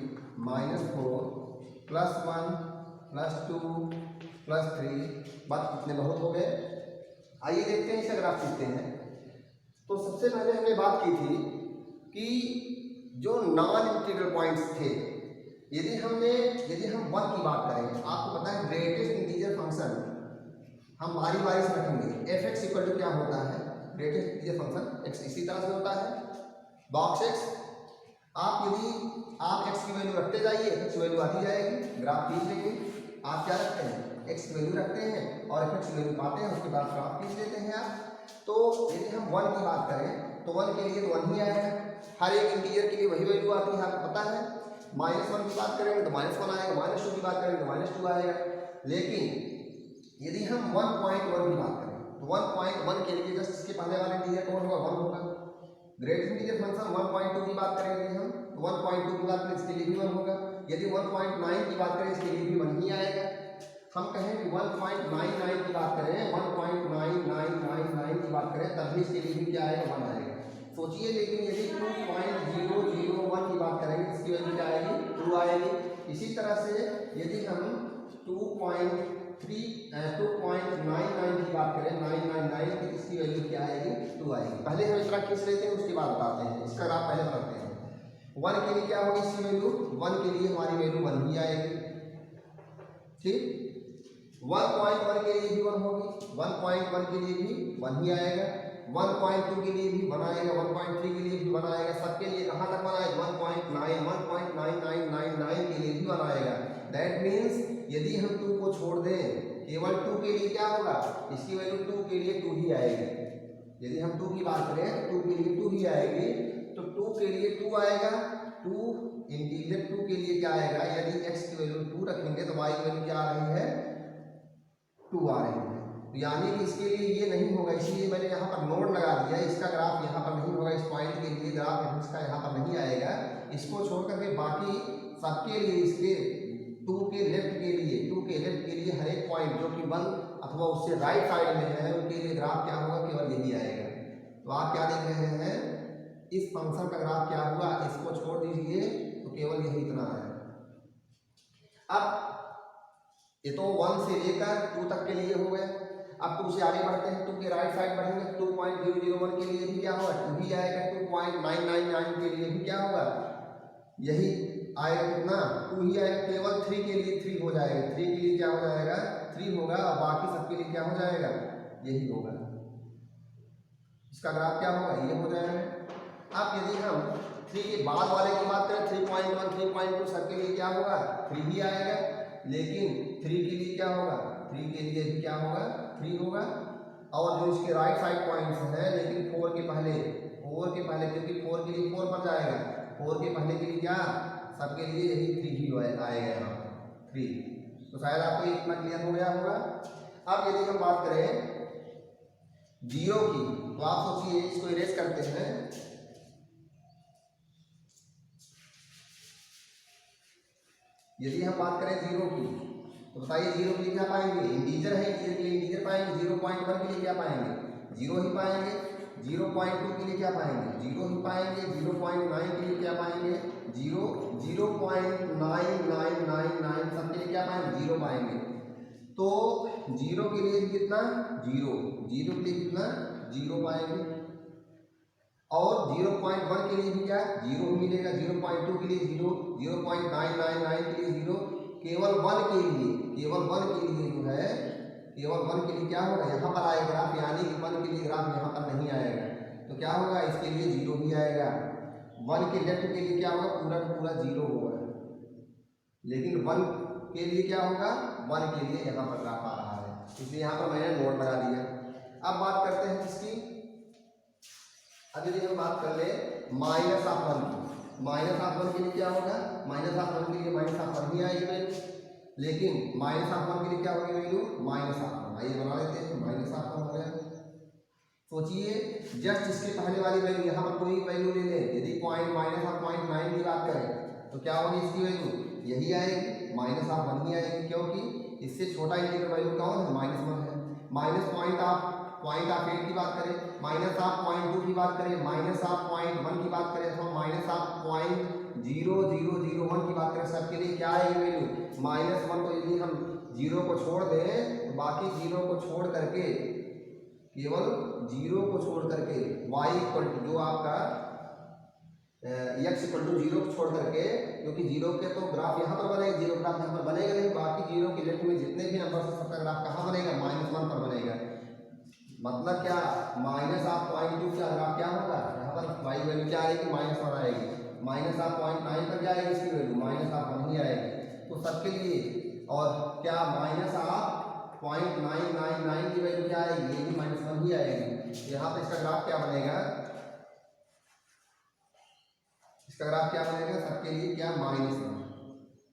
-4 +1 +2 +3, बात कितने बहुत हो गए। आइए देखते हैं इसे ग्राफ खींचते हैं। तो सबसे पहले हमने बात की थी कि जो नॉन इंटीग्रल पॉइंट्स थे, यदि हम 1 की बात करें, आपको पता है ग्रेटेस्ट इंटीजर फंक्शन हम बारी बारी से रखेंगे। एफ एक्स इक्वल टू क्या होता है, ग्रेटेस्ट इंटीजर फंक्शन एक्स इसी तरह से होता है। बॉक्स एक्स, यदि आप x की वैल्यू रखते जाइए, x वैल्यू आती जाएगी, ग्राफ खींच लेंगे। आप क्या रखते हैं, x की वैल्यू रखते हैं और f की वैल्यू पाते हैं, उसके बाद ग्राफ खींच लेते हैं आप। तो यदि हम 1 की बात करें तो 1 के लिए तो 1 ही आएगा, हर एक इंटीजर के लिए वही वैल्यू आती है, आपको पता है। -1 की बात करेंगे तो -1 आएगा, -2 की बात करेंगे तो -2 आएगा। लेकिन यदि हम 1.1 की बात करें तो 1.1 के लिए जस्ट इसके पहले वाले इंटीजर कौन होगा, 1 होगा। ग्रेटेस्ट इंटीजर फंक्शन 1.2 की बात करेंगे हम, 1.2 की बात करें इसके लिए भी 1 होगा। यदि 1.9 की बात करें इसके लिए भी 1 ही आएगा। हम कहें कि 1.99 की बात करें, 1.9999 की बात करें, तब भी इसके लिए भी क्या आएगा, 1 आएगा। सोचिए, लेकिन यदि 2.001 की बात करेंगे इसकी वैल्यू क्या आएगी, 2 आएगी। इसी तरह से यदि हम 2.99 की बात करें, 999 की, इसकी वैल्यू क्या आएगी, 2 आएगी। पहले हम इतना खींच लेते हैं, उसके बाद बताते हैं। इसका ग्राफ पहले बनाते हैं। 1 के लिए क्या होगी इसकी वैल्यू, 1 के लिए हमारी वैल्यू 1 ही आएगी, ठीक। 1.1 के लिए भी 1 होगी, 1.1 के लिए भी 1 ही आएगा, 1.2 के लिए भी 1 आएगा, 1.3 के लिए भी 1 आएगा। सबके लिए कहाँ तक 1 आएगा, 1.9999 के लिए भी 1 आएगा। दैट मीन्स यदि हम 2 को छोड़ दें, केवल 2 के लिए क्या होगा, इसकी वैल्यू 2 के लिए 2 ही आएगी। यदि हम 2 की बात करें तो 2 के लिए 2 ही आएगी, तो 2 के लिए 2 आएगा। 2 इंटीजर 2 के लिए क्या आएगा, यदि x की वैल्यू 2 रखेंगे तो y की वैल्यू क्या आ रही है, 2 आ रही है। तो यानी कि इसके लिए ये नहीं होगा, इसलिए मैंने यहाँ पर नोट लगा दिया। इसका ग्राफ यहाँ पर नहीं होगा, इस पॉइंट के लिए ग्राफ इसका यहाँ पर नहीं आएगा। इसको छोड़ करके बाकी सबके लिए, इसके 2 के लेफ्ट के लिए हर एक पॉइंट जो कि 1 अथवा उससे राइट साइड में है, उनके लिए ग्राफ क्या होगा, केवल यही आएगा। तो आप क्या देख रहे हैं, इस फंक्शन का ग्राफ क्या हुआ, इसको छोड़ दीजिए तो केवल यही इतना है। अब ये तो 1 से लेकर 2 तक के लिए हो गए। अब 2 से आगे बढ़ते हैं, 2 के राइट साइड बढ़ेंगे, 2.001 के लिए भी क्या होगा, 2 ही आएगा। 2.999 के लिए भी क्या होगा, यही आएगा, कितना, 2 ही आएगा। केवल 3 के लिए 3 हो जाएगा, 3 के लिए क्या हो जाएगा, 3 होगा, और बाकी सबके लिए क्या हो जाएगा, यही होगा, इसका ग्राफ क्या होगा, ये हो जाएगा। अब यदि हम 3 के बाद वाले की बात करें, 3.1 3.2 सबके लिए क्या होगा, 3 ही आएगा, लेकिन 3 के लिए क्या होगा, 3 के लिए भी क्या होगा, 3 होगा। और जो इसके राइट साइड पॉइंट्स हैं, लेकिन 4 के पहले क्योंकि 4 के लिए 4 पर जाएगा, 4 के पहले के लिए क्या, सबके लिए यही 3 ही आएगा यहाँ 3। तो शायद आपको इतना क्लियर हो गया होगा। अब यदि हम बात करें 0 की, तो आप सोचिए इसको इरेज करते हैं। यदि हम बात करें 0 की, तो बताइए 0 के लिए क्या पाएंगे, इंटीजर है, इंटीजर के लिए इंटीजर पाएंगे। 0.1 के लिए क्या पाएंगे, 0 ही पाएंगे। 0.2 के लिए क्या पाएंगे, 0 ही पाएंगे। 0.9 के लिए क्या पाएंगे, 0। 0.9999 सबके लिए क्या पाएंगे, 0 पाएंगे। तो 0 के लिए कितना, 0 के लिए कितना, 0 पाएंगे। और 0.1 के लिए भी क्या, 0 ही मिलेगा। 0.2 के लिए 0, 0.999 के लिए 0। केवल 1 के लिए जो है, केवल 1 के लिए क्या होगा, यहाँ पर आएगा ग्राफ, यानी कि 1 के लिए ग्राफ यहाँ पर नहीं आएगा, तो क्या होगा, इसके लिए 0 ही आएगा। 1 के लेफ्ट के लिए क्या होगा, पूरा का पूरा 0 होगा। लेकिन 1 के लिए क्या होगा, 1 के लिए यहाँ पर ग्राफ आ रहा है, इसलिए यहाँ पर मैंने नोट लगा दिया। अब बात करते हैं किसकी, अब यदि हम बात कर ले -1 की, -1 के लिए क्या होगा, -1 के लिए -1 ही आएगी, लेकिन -1 के लिए क्या होगी वैल्यू, -1। आइए बना लेते हैं, -1 हो गया। सोचिए जस्ट इसके पहले वाली वैल्यू, यहाँ पर कोई वैल्यू ले ले, यदि -1.9 की बात करें तो क्या होगी इसकी वैल्यू, यही आएगी, -1 ही आएगी, क्योंकि इससे छोटा इंटीजर वैल्यू कौन है, -1 है। -0.8 की बात करें, -0.2 की बात करें, -0.1 की बात करें, अथवा -0.0001 की बात करें, सबके लिए क्या आएगी वैल्यू, -1। तो यदि हम 0 को छोड़ दें, तो बाकी 0 को छोड़ करके, केवल 0 को छोड़ करके y इक्वल टू जो आपका x इक्वल टू 0 को छोड़ करके, क्योंकि 0 के तो ग्राफ यहाँ पर बनेगा, 0 ग्राफ यहाँ पर बनेगा नहीं, बाकी 0 के लेफ्ट में जितने भी नंबर से सबका ग्राफ कहाँ बनेगा, -1 पर बनेगा। मतलब क्या, -0.2 का ग्राफ क्या होगा, यहाँ पर y वैल्यू क्या आएगी, -1 आएगी। -0.9 पर क्या आएगी इसकी वैल्यू, -1 ही आएगी। तो सबके लिए, और क्या -0.999 की वैल्यू क्या आएगी, ये भी -1 ही आएगी। यहाँ पर इसका ग्राफ क्या बनेगा, इसका ग्राफ क्या बनेगा, सबके लिए क्या, -1।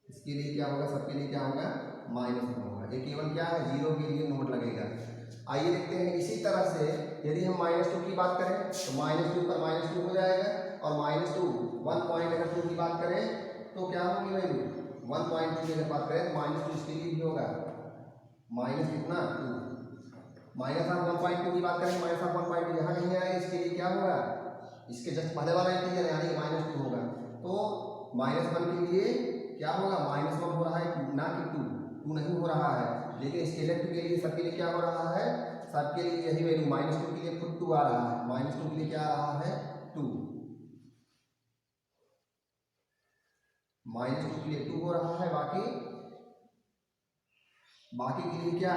इसके लिए क्या होगा, सबके लिए क्या होगा, -1 होगा। ये केवल क्या है, 0 के लिए नोट लगेगा। आइए देखते हैं, इसी तरह से यदि हम -2 की बात करें, तो -2 पर -2 हो जाएगा, और -2 1.2 की बात करें तो क्या होगी वैल्यू, 1.2 की अगर बात करें तो -2 इसके लिए भी होगा, कितना, 2। -1.2 की बात करें, -1.2 यहाँ कहीं आएगा, इसके लिए क्या होगा, इसके जस्ट पहले वाला इंटीजर यानी कि -2 होगा। तो -1 के लिए क्या होगा, -1 हो रहा है, ना कि 2 नहीं हो रहा है। लेकिन इसके लेफ्ट के लिए, सबके लिए क्या हो रहा है, सबके लिए यही वैल्यू, -2 के लिए खुद 2 आ रहा है, -2 के लिए क्या आ रहा है, 2। -2 के लिए 2 हो रहा है, बाकी के लिए क्या,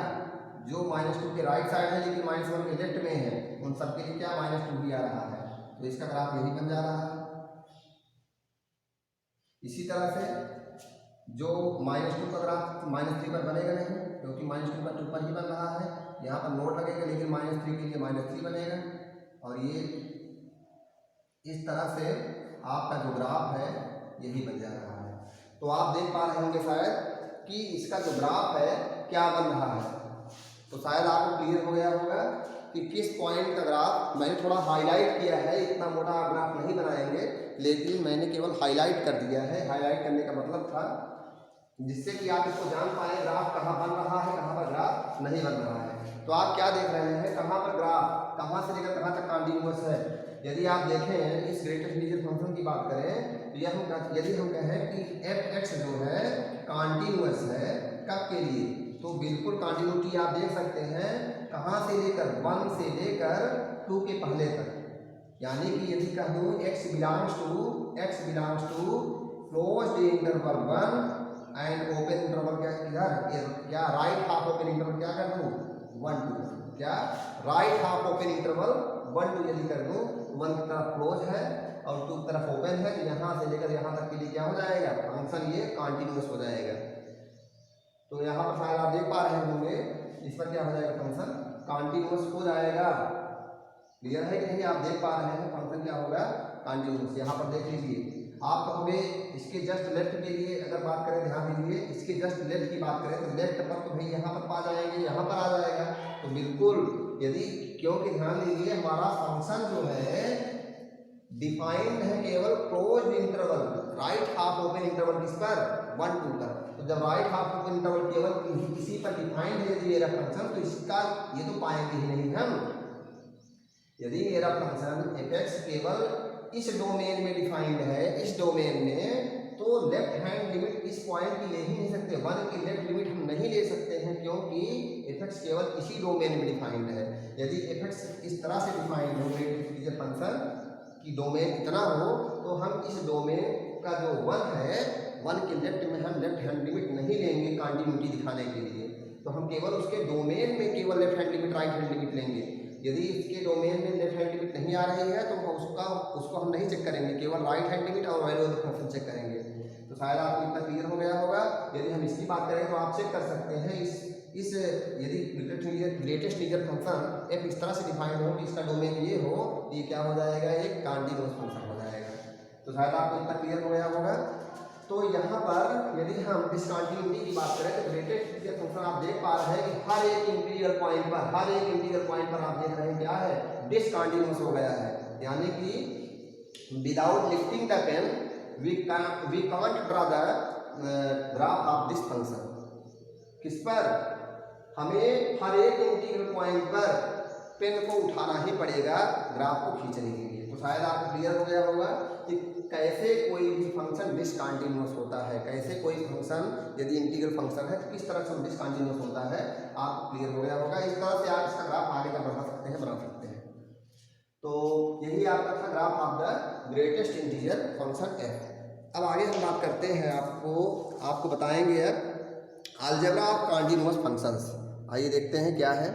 जो -2 के राइट साइड है लेकिन -1 के लेफ्ट में है, उन सबके लिए क्या, -2 ही आ रहा है। तो इसका ग्राफ यही बन जा रहा है। इसी तरह से जो -2 का ग्राफ -3 पर बनेगा नहीं, क्योंकि -2 का 2 पर ही बन रहा है, यहाँ पर नोट लगेगा, लेकिन -3 के लिए -3 बनेगा। और ये इस तरह से आपका जो ग्राफ है यही बन जा रहा है। तो आप देख पा रहे होंगे शायद कि इसका जो ग्राफ है क्या बन रहा है। तो शायद आपको क्लियर हो गया होगा कि किस पॉइंट का ग्राफ, मैंने थोड़ा हाईलाइट किया है, इतना मोटा ग्राफ नहीं बनाएंगे, लेकिन मैंने केवल हाईलाइट कर दिया है। हाईलाइट करने का मतलब था जिससे कि आप इसको जान पाए ग्राफ कहाँ बन रहा है, कहाँ पर ग्राफ नहीं बन रहा है। तो आप क्या देख रहे हैं, कहाँ पर ग्राफ कहाँ से लेकर कहाँ तक कॉन्टिन्यूअस है। यदि आप देखें इस ग्रेटेस्ट इंटीजर फंक्शन की बात करें तो यदि हम कहें कि f(x) जो है कॉन्टिन्यूअस है, कब के लिए, तो बिल्कुल कॉन्टिन्यूटी आप देख सकते हैं कहाँ से लेकर 1 से लेकर 2 के पहले तक। यानी कि यदि कहूँ x belongs to closed interval 1 and open interval क्या है, इधर क्या राइट हाफ ओपन इंटरवल क्या कर दूँ 1 to 1, क्या right half open interval 1 to यदि कर दूँ 1 की तरफ क्लोज है और 2 की तरफ ओपन है, तो यहाँ से लेकर यहाँ तक के लिए क्या हो जाएगा फंक्शन ये कंटिन्यूअस हो जाएगा। तो यहाँ पर शायद आप देख पा रहे होंगे इस पर क्या हो जाएगा फंक्शन कंटिन्यूअस हो जाएगा। क्लियर है कि नहीं, आप देख पा रहे हैं फंक्शन क्या होगा कंटिन्यूअस। यहाँ पर देख लीजिए आप कहोगे इसके जस्ट लेफ्ट के लिए अगर बात करें, ध्यान दीजिए इसके जस्ट लेफ्ट की बात करें तो लेफ्ट पर तो भाई यहाँ पर पा जाएंगे, यहाँ पर आ जाएगा। तो बिल्कुल यदि क्योंकि ध्यान दीजिए हमारा फंक्शन जो है डिफाइंड है केवल close interval right half open interval किस पर 1 2 पर। तो जब राइट हाफ ओपन इंटरवल केवल इसी पर डिफाइंड है यदि मेरा फंक्शन, तो इसका ये तो पाएंगे ही नहीं हम। यदि मेरा फंक्शन एफ केवल इस डोमेन में डिफाइंड है, इस डोमेन में, तो लेफ्ट हैंड लिमिट इस पॉइंट की ले ही नहीं सकते, 1 की लेफ्ट लिमिट हम नहीं ले सकते हैं क्योंकि एफ केवल इसी डोमेन में डिफाइंड है। यदि एफ इस तरह से डिफाइंड हो ग्रेटेस्ट फंक्शन की डोमेन इतना हो, तो हम इस डोमेन का जो 1 है 1 के लेफ्ट में हम लेफ्ट हैंड लिमिट नहीं लेंगे कंटिन्यूटी दिखाने के लिए, तो हम केवल उसके डोमेन में केवल left hand limit right hand limit लेंगे। यदि इसके डोमेन में लेफ्ट हैंड लिमिट नहीं आ रही है तो उसको हम नहीं चेक करेंगे, केवल राइट हैंड लिमिट और वैल्यू ऑफ फंक्शन चेक करेंगे। तो शायद आपको इतना क्लियर हो गया होगा। यदि हम इसकी बात करें तो आप चेक कर सकते हैं इस यदि ग्रेटेस्ट इंटीजर फंक्शन एफ इस तरह से डिफाइंड हो कि इसका डोमेन ये हो, ये क्या हो जाएगा एक कंटीन्यूअस फंक्शन हो जाएगा। तो शायद आपको इतना क्लियर हो गया होगा। तो यहाँ पर यदि हम डिसकंटिन्यूटी की बात करें तो ग्रेटेस्ट इंटीजर फंक्शन आप देख पा रहे हैं कि हर एक इंटीजर पॉइंट पर आप देख रहे हैं क्या है डिसकंटिन्यूअस हो गया है, यानी कि without lifting the pen we can't draw the graph of this function. किस पर, हमें हर एक इंटीग्रल पॉइंट पर पेन को उठाना ही पड़ेगा ग्राफ को खींचने के लिए। तो शायद आपको क्लियर हो गया होगा कि कैसे कोई भी फंक्शन डिसकंटिन्यूअस होता है, कैसे कोई फंक्शन यदि इंटीग्रल फंक्शन है तो किस तरह से डिसकंटिन्यूअस होता है, आपको क्लियर हो गया होगा। इस तरह से आप इसका ग्राफ आगे तक बढ़ा सकते हैं, बना सकते हैं। तो यही आपका था graph of the greatest integer function F. अब आगे हम बात करते हैं, आपको बताएंगे अब अलजेब्रा ऑफ कंटीन्यूअस फंक्शंस। आइए देखते हैं क्या है।